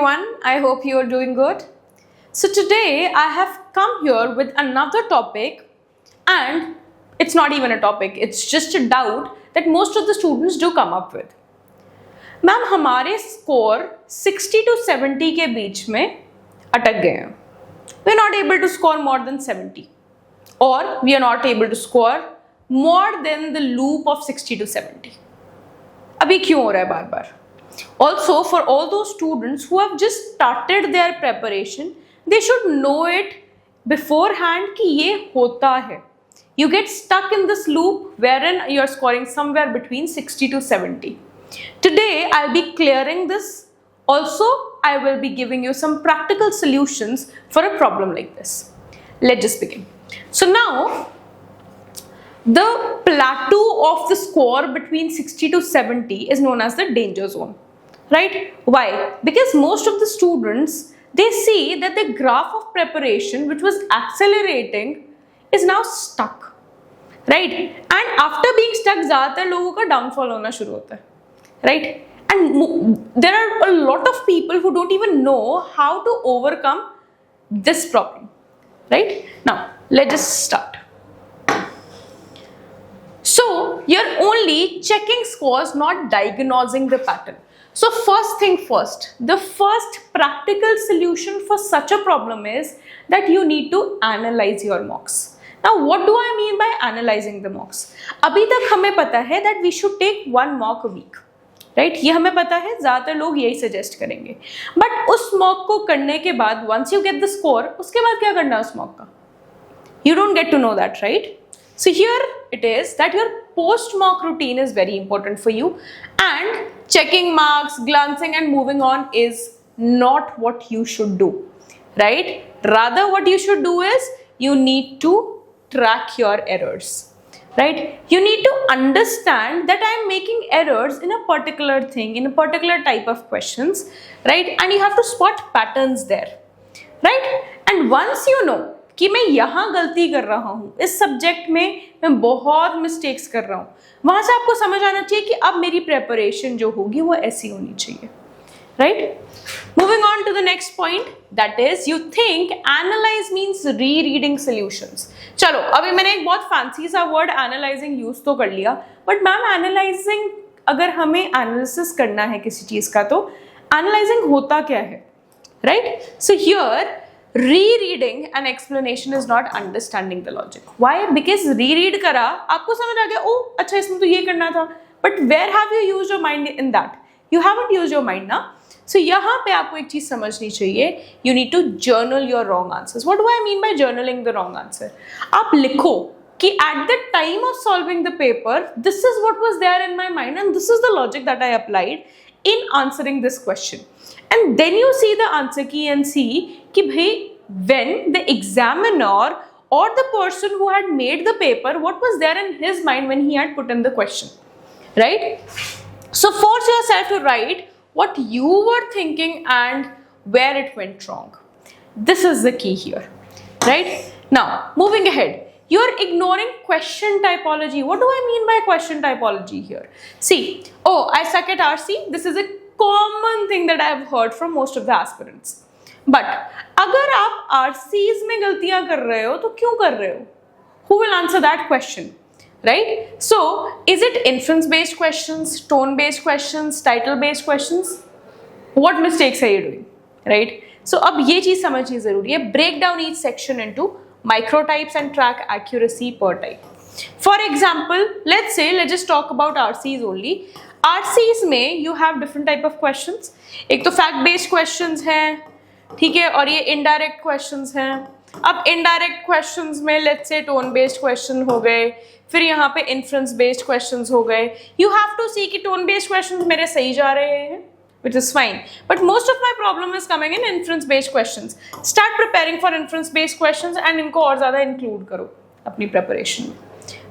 everyone, I hope you are doing good. So today I have come here with another topic, and it's not even a topic, it's just a doubt that most of the students do come up with. Ma'am हमारे score 60 to 70 के बीच में अटक गए हैं. We are not able to score more than 70 or we are not able to score more than the loop of 60 to 70. अभी क्यों हो रहा है बार बार? Also, for all those students who have just started their preparation, they should know it beforehand कि ये होता है. You get stuck in this loop wherein you are scoring somewhere between 60 to 70. Today, I'll be clearing this. Also, I will be giving you some practical solutions for a problem like this. Let's just begin. So now, the plateau of the score between 60 to 70 is known as the danger zone, right? Why? Because most of the students, they see that the graph of preparation which was accelerating is now stuck, right? And after being stuck, ज़्यादातर लोगों का downfall होना शुरू होता है, right? And there are a lot of people who don't even know how to overcome this problem, right? Now, let's just start. So, you're only checking scores, not diagnosing the pattern. So, first thing first, the first practical solution for such a problem is that you need to analyze your mocks. Now, what do I mean by analyzing the mocks? अभी तक हमें पता है that we should take one mock a week, right? ये हमें पता है, ज़्यादातर लोग यही suggest करेंगे. But उस mock को करने के बाद, once you get the score, उसके बाद क्या करना है उस mock का? You don't get to know that, right? So here it is that your post-mock routine is very important for you, and checking marks, glancing and moving on is not what you should do, right? Rather what you should do is you need to track your errors, right? You need to understand that I am making errors in a particular thing, in a particular type of questions, right? And you have to spot patterns there, right? And once you know कि मैं यहाँ गलती कर रहा हूँ, इस subject में मैं बहुत मिस्टेक्स कर रहा हूँ, वहाँ से आपको समझ आना चाहिए कि अब मेरी प्रेपरेशन जो होगी वो ऐसी होनी चाहिए, right? Moving on to the next point, that is you think analyse means re reading solutions. चलो अभी मैंने एक बहुत फैंसी सा वर्ड एनालाइजिंग यूज तो कर लिया, बट मैम एनालाइजिंग, अगर हमें एनालिसिस करना है किसी चीज का तो एनालाइजिंग होता क्या है, right? So here rereading an explanation is not understanding the logic. Why? Because reread करा, आपको समझ आ गया, ओ अच्छा इसमें तो ये करना था, but where have you used your mind in that? You haven't used your mind ना. So यहाँ पे आपको एक चीज समझनी चाहिए, you need to journal your wrong answers. What do I mean by journaling the wrong answer? आप लिखो कि at the time of solving the paper, this is what was there in my mind and this is the logic that I applied in answering this question. And then you see the answer key and see कि भाई when the examiner or the person who had made the paper, what was there in his mind when he had put in the question, right? So force yourself to write what you were thinking and where it went wrong. This is the key here, right? Now, moving ahead. You're ignoring question typology. What do I mean by question typology here? See, oh, I suck at RC. This is a common thing that I've heard from most of the aspirants. But अगर आप RCs में गलतियां कर रहे हो तो क्यों कर रहे हो? Who will answer that question, right? So, is it inference-based questions, tone-based questions, title-based questions? What mistakes are you doing, right? So, अब ये चीज समझनी जरूरी है. Break down each section into microtypes and track accuracy per type. For example, let's just talk about RCs only. RCs में you have different type of questions. एक तो fact based questions हैं, ठीक है, और ये indirect questions हैं. अब indirect questions में let's say tone based question हो गए, फिर यहाँ पे inference based questions हो गए. You have to see कि tone based questions मेरे सही जा रहे हैं, which is fine. But most of my problem is coming in inference based questions. Start preparing for inference based questions and इनको और ज़्यादा include करो अपनी preparation में,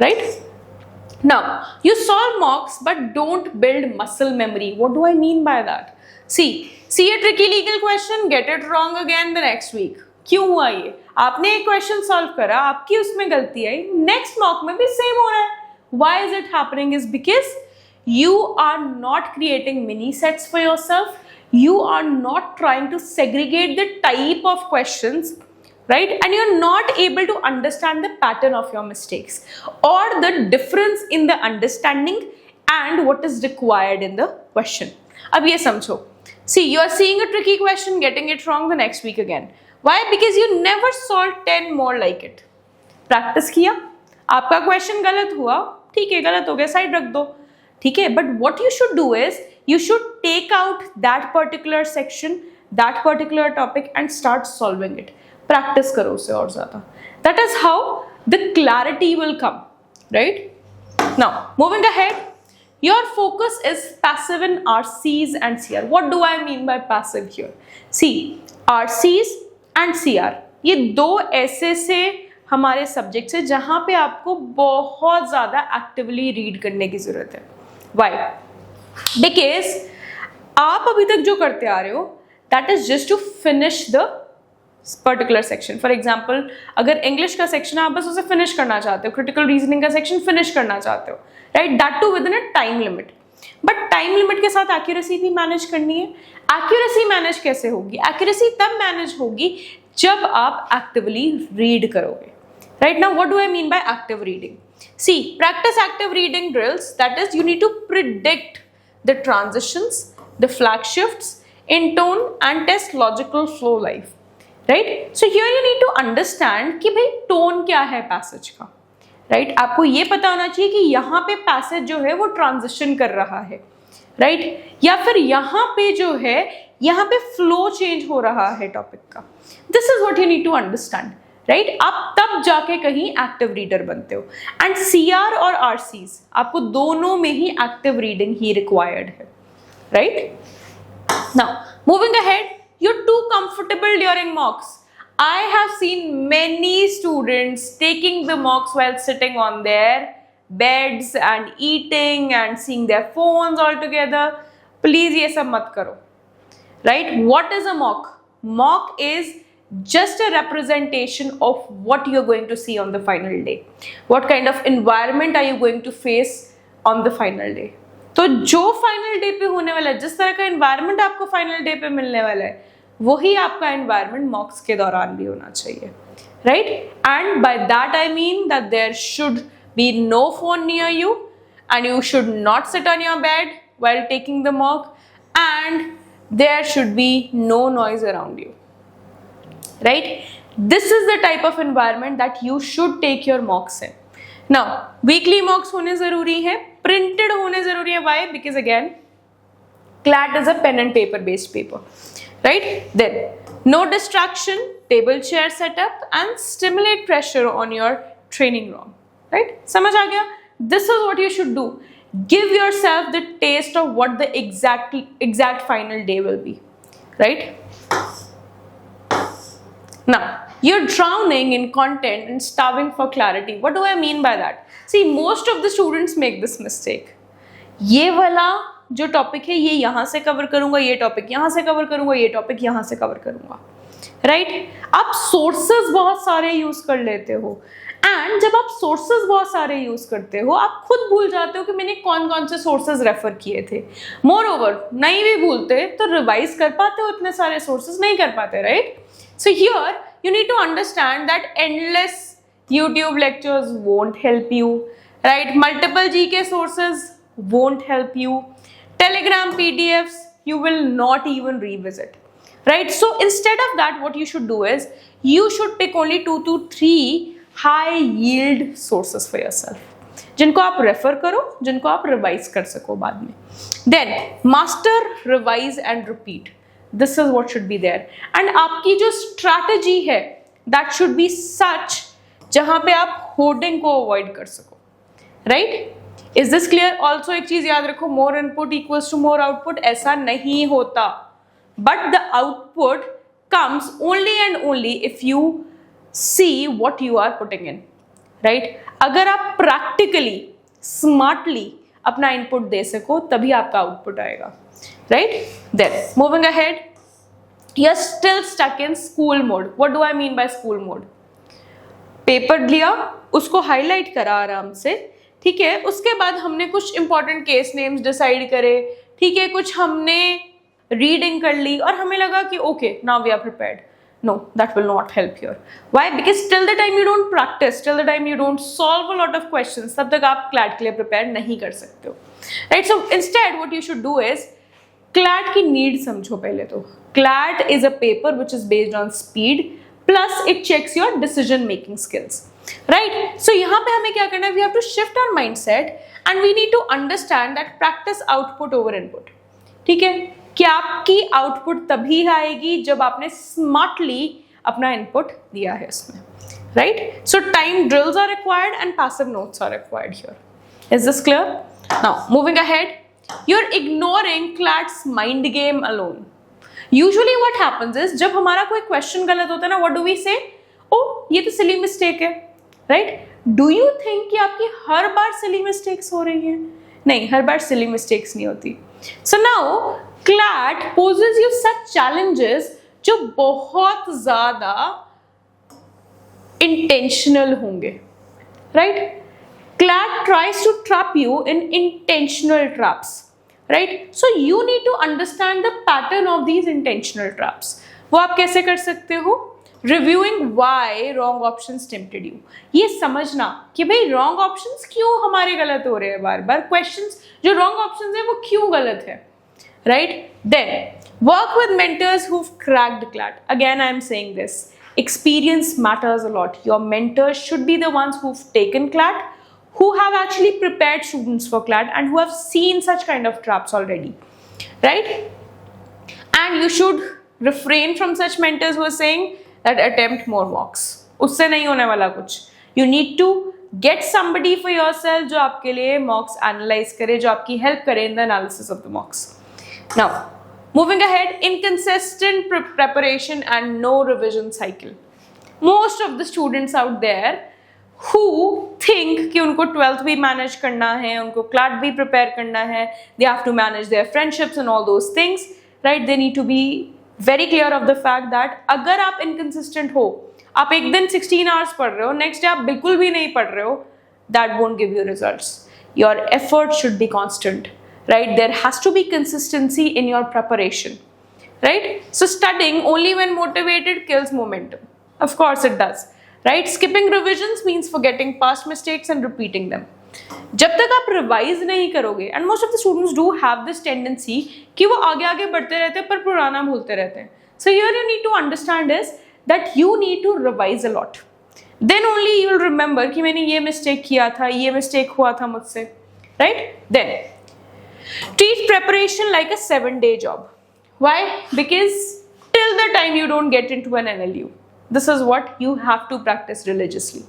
right? Now, you solve mocks but don't build muscle memory. What do I mean by that? See a tricky legal question, get it wrong again the next week. क्यों हुआ ये? आपने एक क्वेश्चन सॉल्व करा, आपकी उसमें गलती आई, नेक्स्ट मॉक में भी सेम हो रहा है. Why is it happening? Is because you are not creating mini sets for yourself. you are not trying to segregate the type of questions, right? And you're not able to understand the pattern of your mistakes or the difference in the understanding and what is required in the question. अब ये समझो, see, you are seeing a tricky question, getting it wrong the next week again. Why? Because you never solved 10 more like it. Practice किया, आपका question गलत हुआ, ठीक है, गलत हो गया, साइड रख दो, ठीक है. But what you should do is you should take out that particular section, that particular topic and start solving it. Practice करो उसे और ज़्यादा. That is how the clarity will come, right? Now, moving ahead, your focus is passive in RCs and CR. What do I mean by passive here? See, RCs and CR, ये दो ऐसे से हमारे subjects है जहाँ पे आपको बहुत ज़्यादा एक्टिवली रीड करने की ज़रूरत है. Why? Because आप अभी तक जो करते आ रहे हो, that is just to finish the particular section. For example, अगर इंग्लिश का सेक्शन आप बस उसे फिनिश करना चाहते हो, क्रिटिकल रीजनिंग का सेक्शन फिनिश करना चाहते हो, right? That too within a time limit. But time limit के साथ एक्यूरेसी भी मैनेज करनी है. एक्यूरेसी मैनेज कैसे होगी? एक्यूरेसी तब मैनेज होगी जब आप एक्टिवली रीड करोगे. Right now, what do I mean by active reading? See, practice active reading drills. That is, you need to predict the transitions, the flag shifts in tone and test logical flow life. Right? So here you need to understand कि भाई tone क्या है passage का. Right? आपको ये पता होना चाहिए कि यहाँ पे passage जो है वो transition कर रहा है. Right? या फिर यहाँ पे जो है यहाँ पे flow change हो रहा है topic का. This is what you need to understand. Right आप तब जाके कहीं एक्टिव रीडर बनते हो. एंड CR और RCs आपको दोनों में ही एक्टिव रीडिंग ही रिक्वायर्ड है. Right now moving ahead, you're too comfortable during mocks. I have seen many students taking the mocks while sitting on their beds and eating and seeing their phones all together. Please ये सब मत करो. Right? What is a mock? Mock is just a representation of what you're going to see on the final day. What kind of environment are you going to face on the final day? तो जो final day पे होने वाला है, जिस तरह का environment आपको final day पे मिलने वाला है, वही आपका environment mocks के दौरान भी होना चाहिए, right? And by that I mean that there should be no phone near you, and you should not sit on your bed while taking the mock, and there should be no noise around you. Right? This is the type of environment that you should take your mocks in. Now, weekly mocks होने ज़रूरी है, printed होने ज़रूरी है. Why? Because again, CLAT is a pen and paper based paper. Right? Then, no distraction, table chair setup and stimulate pressure on your training room. Right? समझ आ गया? This is what you should do. Give yourself the taste of what the exact final day will be. Right? Now, you're drowning in content and starving for clarity. What do I mean by that? See, most of the students make this mistake. ये वाला जो topic है ये यहाँ से cover करूँगा, ये topic यहाँ से कवर करूँगा, ये टॉपिक यहाँ से कवर करूँगा. राइट? आप सोर्सेज बहुत सारे यूज कर लेते हो, एंड जब आप सोर्सेज बहुत सारे यूज करते हो आप खुद भूल जाते हो कि मैंने कौन कौन से सोर्सेज रेफर किए थे. मोर ओवर नहीं भी भूलते तो रिवाइज कर पाते हो, इतने सारे सोर्सेज नहीं कर पाते. Right? So here you need to understand that endless YouTube lectures won't help you, right? Multiple GK sources won't help you. Telegram PDFs you will not even revisit, right? So instead of that, what you should do is you should pick only 2 to 3 high yield sources for yourself, जिनको आप refer करो, जिनको आप revise कर सको बाद में. Then master, revise and repeat. This is what should be there. And आपकी जो strategy है that should be such जहाँ पे आप hoarding को avoid कर सको. Right? Is this clear? Also एक चीज याद रखो, more input equals to more output. ऐसा नहीं होता. But the output comes only and only if you see what you are putting in. Right? अगर आप practically, smartly अपना input दे सको तभी आपका output आएगा. Right? Then, moving ahead, you're still stuck in school mode. What do I mean by school mode? Paper लिया, उसको highlight करा आराम से, ठीक है. उसके बाद हमने कुछ इंपॉर्टेंट केस नेम्स डिसाइड करे, ठीक है. कुछ हमने रीडिंग कर ली और हमें लगा कि okay now we are prepared. No, that will not help here. Why? Because till the time you don't practice, till the time you don't solve a lot of questions, तब तक आप CLAT के लिए prepare नहीं कर सकते हो. Right? So instead, what you should do is CLAT की need समझो पहले तो. CLAT is a paper which is based on speed plus it checks your decision making skills. Right? So यहाँ पे हमें क्या करना है? We have to shift our mindset and we need to understand that practice output over input. ठीक है? कि आपकी आउटपुट तभी आएगी जब आपने स्मार्टली अपना इनपुट दिया है इसमें, right? So time drills are required and passive notes are required here. Is this clear? Now moving ahead, you are ignoring CLAT's mind game alone. Usually what happens is जब हमारा कोई क्वेश्चन गलत होता है ना, व्हाट डू वी से? ओ ये तो सिली मिस्टेक है, राइट? डू यू थिंक कि आपकी हर बार सिली मिस्टेक्स हो रही हैं? नहीं, हर बार सिली मिस्टेक्स नहीं होती. So now CLAT poses you such challenges जो बहुत ज़्यादा intentional होंगे, right? CLAT tries to trap you in intentional traps, right? So you need to understand the pattern of these intentional traps. वो आप कैसे कर सकते हो? Reviewing why wrong options tempted you. ये समझना कि भाई wrong options क्यों हमारे गलत हो रहे हैं बार बार, questions जो wrong options है वो क्यों गलत है, right? Then work with mentors who've cracked CLAT. Again, I am saying this. Experience matters a lot. Your mentors should be the ones who've taken CLAT, who have actually prepared students for CLAT and who have seen such kind of traps already, right? And you should refrain from such mentors who are saying that attempt more mocks. उससे नहीं होने वाला कुछ. You need to get somebody for yourself जो आपके लिए mocks analyze करे, जो आपकी help करे in the analysis of the mocks. Now, moving ahead, inconsistent preparation and no revision cycle. Most of the students out there who think कि उनको 12th भी manage करना है, उनको CLAT भी prepare करना है, they have to manage their friendships and all those things, right? They need to be very clear of the fact that अगर आप inconsistent हो, आप एक दिन 16 hours पढ़ रहे हो, next day आप बिल्कुल भी नहीं पढ़ रहे हो, that won't give you results. Your effort should be constant. Right? There has to be consistency in your preparation, right? So studying only when motivated kills momentum. Of course it does, right? Skipping revisions means forgetting past mistakes and repeating them. जब तक आप revise नहीं करोगे, and most of the students do have this tendency कि वो आगे आगे बढ़ते रहते हैं पर पुराना भूलते रहते हैं. So here you need to understand is that you need to revise a lot. Then only you will remember कि मैंने ये mistake किया था, ये mistake हुआ था मुझसे, right? Then treat preparation like a 7-day job. Why? Because till the time you don't get into an NLU, this is what you have to practice religiously,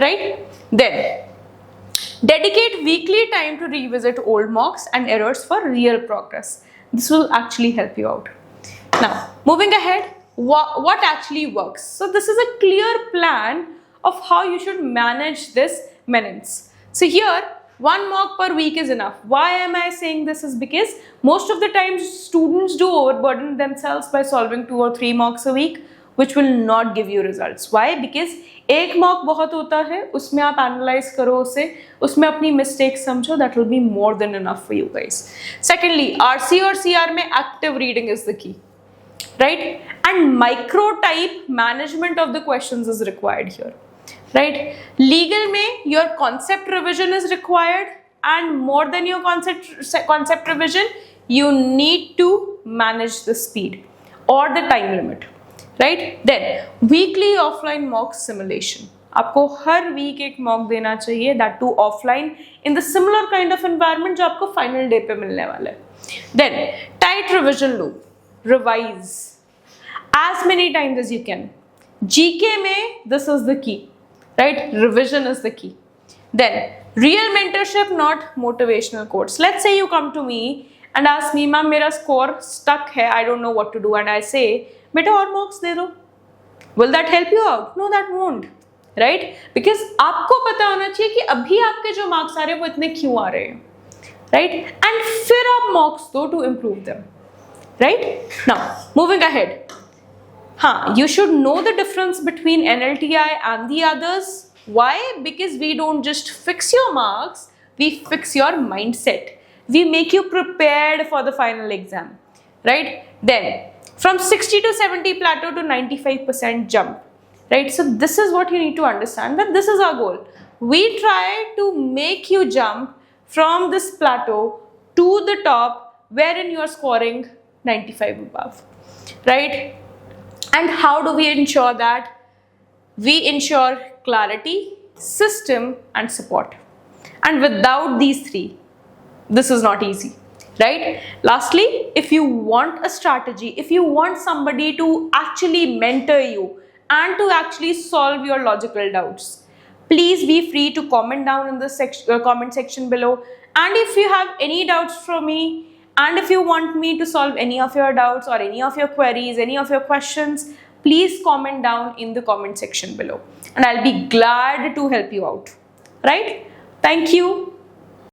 right? Then dedicate weekly time to revisit old mocks and errors for real progress. This will actually help you out. Now, moving ahead, what actually works? So this is a clear plan of how you should manage this menace. So here, one mock per week is enough. Why am I saying this? Is because most of the times students do overburden themselves by solving 2 or 3 mocks a week, which will not give you results. Why? Because एक mock बहुत होता है, उसमें आप analyze करो उसे, उसमें अपनी mistakes समझो, that will be more than enough for you guys. Secondly, RC और CR में active reading is the key, right? And micro type management of the questions is required here. Right? Legal में your concept revision is required, and more than your concept revision, you need to manage the speed or the time limit. Right? Then weekly offline mock simulation. आपको हर week एक mock देना चाहिए, that too offline in the similar kind of environment जो आपको final day पे मिलने वाला है. Then tight revision loop. Revise as many times as you can. GK में this is the key. Right? Revision is the key. Then real mentorship, not motivational quotes. Let's say you come to me and ask me, ma'am, मेरा score stuck है, I don't know what to do, and I say, बेटा और marks दे दो. Will that help you out? No, that won't. Right? Because आपको पता होना चाहिए कि अभी आपके जो marks आ रहे हैं वो इतने क्यों आ रहे हैं. Right? And फिर आप marks दो to improve them. Right? Now, moving ahead. You should know the difference between NLTI and the others. Why? Because we don't just fix your marks, we fix your mindset. We make you prepared for the final exam, right? Then from 60 to 70 plateau to 95% jump, right? So this is what you need to understand, that this is our goal. We try to make you jump from this plateau to the top wherein you are scoring 95 above, right? And how do we ensure that? We ensure clarity, system, and support. And without these three, this is not easy, right? Lastly, if you want a strategy, if you want somebody to actually mentor you and to actually solve your logical doubts, please be free to comment down in the comment section below. And if you have any doubts from me, and if you want me to solve any of your doubts or any of your queries, any of your questions, please comment down in the comment section below, and I'll be glad to help you out, right? Thank you.